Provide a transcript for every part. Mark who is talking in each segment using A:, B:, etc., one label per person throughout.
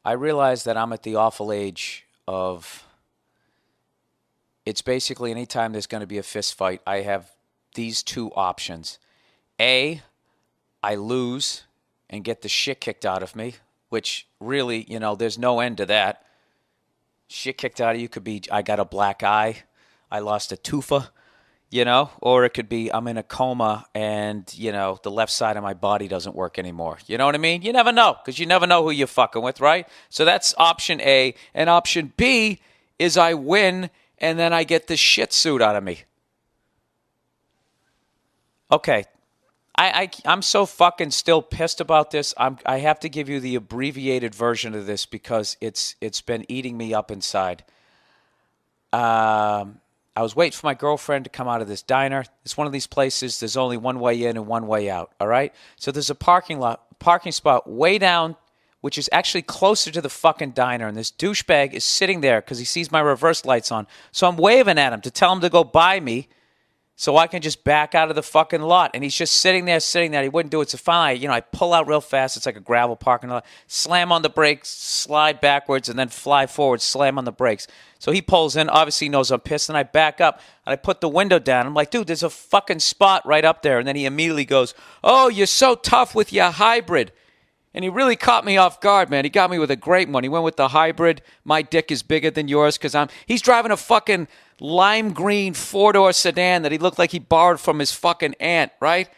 A: I realize that I'm at the awful age of it's basically anytime there's going to be a fist fight, I have these two options. A, I lose and get the shit kicked out of me, which really, there's no end to that. Shit kicked out of you could be I got a black eye, I lost a tufa, or it could be I'm in a coma and, the left side of my body doesn't work anymore. You know what I mean? You never know because you never know who you're fucking with, right? So that's option A. And option B is I win and then I get the shit suit out of me. Okay. I'm so fucking still pissed about this. I have to give you the abbreviated version of this because it's been eating me up inside. I was waiting for my girlfriend to come out of this diner. It's one of these places. There's only one way in and one way out. All right. So there's a parking spot way down, which is actually closer to the fucking diner. And this douchebag is sitting there because he sees my reverse lights on. So I'm waving at him to tell him to go by me so I can just back out of the fucking lot. And he's just sitting there. He wouldn't do it. So finally, I pull out real fast. It's like a gravel parking lot. Slam on the brakes, slide backwards, and then fly forward, slam on the brakes. So he pulls in, obviously knows I'm pissed, and I back up, and I put the window down. I'm like, dude, there's a fucking spot right up there. And then he immediately goes, oh, you're so tough with your hybrid. And he really caught me off guard, man. He got me with a great one. He went with the hybrid. My dick is bigger than yours because he's driving a fucking lime green four-door sedan that he looked like he borrowed from his fucking aunt, right?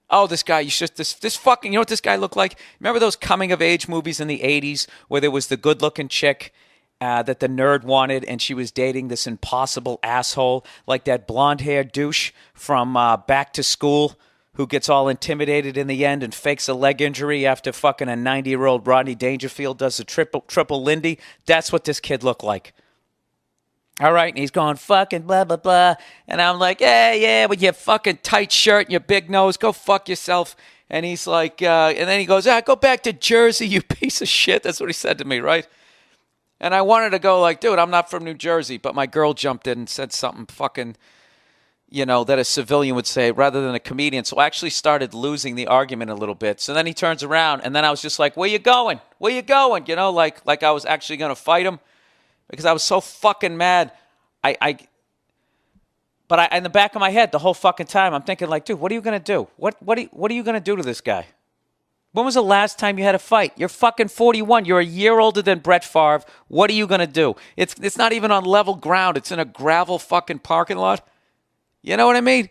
A: Oh, this guy, this fucking, you know what this guy looked like? Remember those coming-of-age movies in the 80s where there was the good-looking chick that the nerd wanted and she was dating this impossible asshole like that blonde-haired douche from Back to School who gets all intimidated in the end and fakes a leg injury after fucking a 90-year-old Rodney Dangerfield does a triple Lindy? That's what this kid looked like. All right, and he's going fucking blah, blah, blah. And I'm like, yeah, with your fucking tight shirt and your big nose, go fuck yourself. And he's like, and then he goes, go back to Jersey, you piece of shit. That's what he said to me, right? And I wanted to go like, dude, I'm not from New Jersey. But my girl jumped in and said something fucking, that a civilian would say rather than a comedian. So I actually started losing the argument a little bit. So then he turns around, and then I was just like, where you going? Where you going? Like I was actually going to fight him because I was so fucking mad. But in the back of my head, the whole fucking time, I'm thinking like, dude, what are you going to do? What are you going to do to this guy? When was the last time you had a fight? You're fucking 41. You're a year older than Brett Favre. What are you going to do? It's not even on level ground. It's in a gravel fucking parking lot. You know what I mean?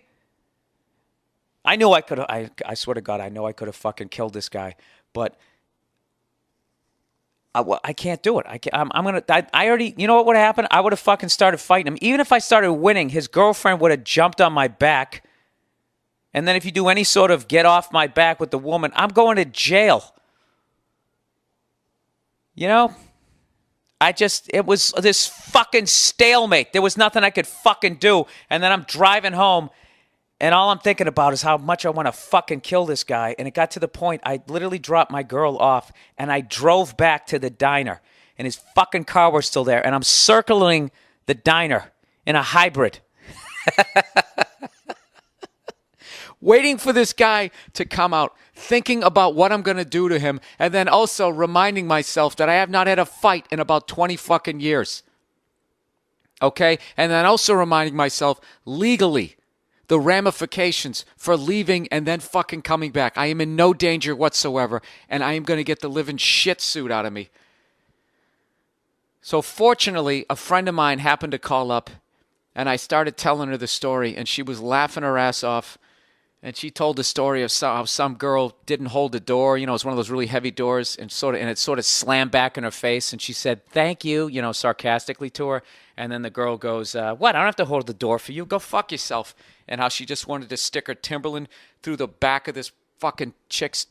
A: I knew I could have, I swear to God, I know I could have fucking killed this guy. But I can't do it. I'm going to, I already, you know what would have happened? I would have fucking started fighting him. Even if I started winning, his girlfriend would have jumped on my back. And then if you do any sort of get off my back with the woman, I'm going to jail. It was this fucking stalemate. There was nothing I could fucking do. And then I'm driving home, and all I'm thinking about is how much I want to fucking kill this guy. And it got to the point I literally dropped my girl off, and I drove back to the diner, and his fucking car was still there. And I'm circling the diner in a hybrid. Waiting for this guy to come out, thinking about what I'm going to do to him, and then also reminding myself that I have not had a fight in about 20 fucking years. Okay? And then also reminding myself legally the ramifications for leaving and then fucking coming back. I am in no danger whatsoever, and I am going to get the living shit suit out of me. So fortunately, a friend of mine happened to call up, and I started telling her the story, and she was laughing her ass off. And she told the story of how some girl didn't hold the door. It's one of those really heavy doors, and it sort of slammed back in her face. And she said, "Thank you," sarcastically to her. And then the girl goes, "What? I don't have to hold the door for you. Go fuck yourself." And how she just wanted to stick her Timberland through the back of this fucking chick's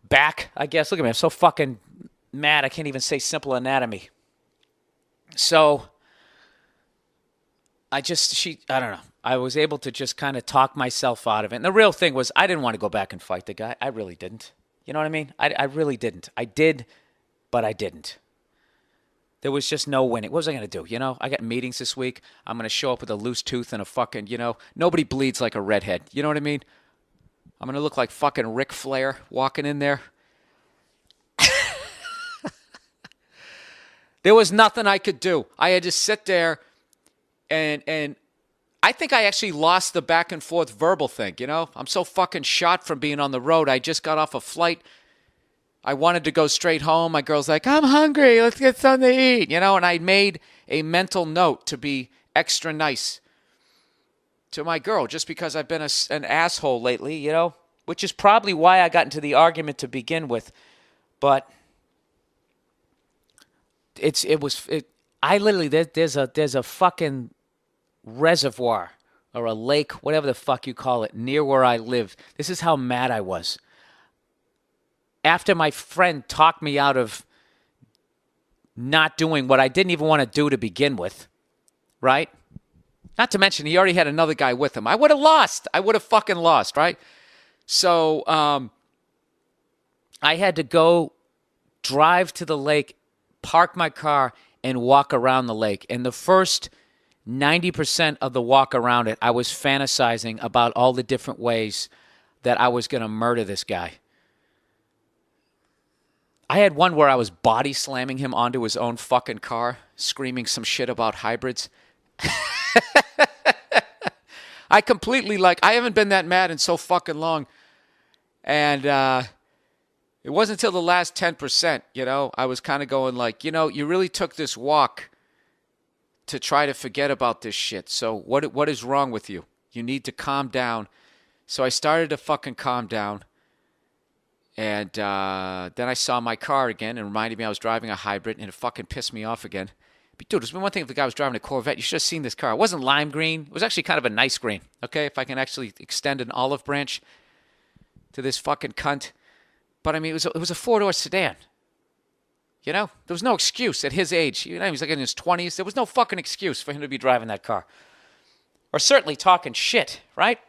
A: back, I guess. Look at me. I'm so fucking mad. I can't even say simple anatomy. So I don't know. I was able to just kind of talk myself out of it. And the real thing was I didn't want to go back and fight the guy. I really didn't. You know what I mean? I really didn't. I did, but I didn't. There was just no winning. What was I going to do? I got meetings this week. I'm going to show up with a loose tooth and a fucking, nobody bleeds like a redhead. You know what I mean? I'm going to look like fucking Ric Flair walking in there. There was nothing I could do. I had to sit there and I think I actually lost the back and forth verbal thing, you know? I'm so fucking shot from being on the road. I just got off a flight. I wanted to go straight home. My girl's like, I'm hungry. Let's get something to eat, you know? And I made a mental note to be extra nice to my girl just because I've been an asshole lately, you know? Which is probably why I got into the argument to begin with. But I literally, there's a fucking reservoir or a lake, whatever the fuck you call it, near where I live. This is how mad I was. After my friend talked me out of not doing what I didn't even want to do to begin with, right? Not to mention he already had another guy with him. I would have lost. I would have fucking lost, right? So I had to go drive to the lake, park my car, and walk around the lake. And the first 90% of the walk around it, I was fantasizing about all the different ways that I was going to murder this guy. I had one where I was body slamming him onto his own fucking car, screaming some shit about hybrids. I completely, I haven't been that mad in so fucking long. And it wasn't until the last 10%, you know, I was kind of going like, you know, you really took this walk to try to forget about this shit. So what is wrong with you? You need to calm down. So I started to fucking calm down. And then I saw my car again and reminded me I was driving a hybrid, and it fucking pissed me off again. But dude, there's been one thing if the guy was driving a Corvette. You should have seen this car. It wasn't lime green. It was actually kind of a nice green. Okay, if I can actually extend an olive branch to this fucking cunt. But I mean, it was a 4-door sedan. You know, there was no excuse at his age. You know, he was like in his 20s. There was no fucking excuse for him to be driving that car. Or certainly talking shit, right?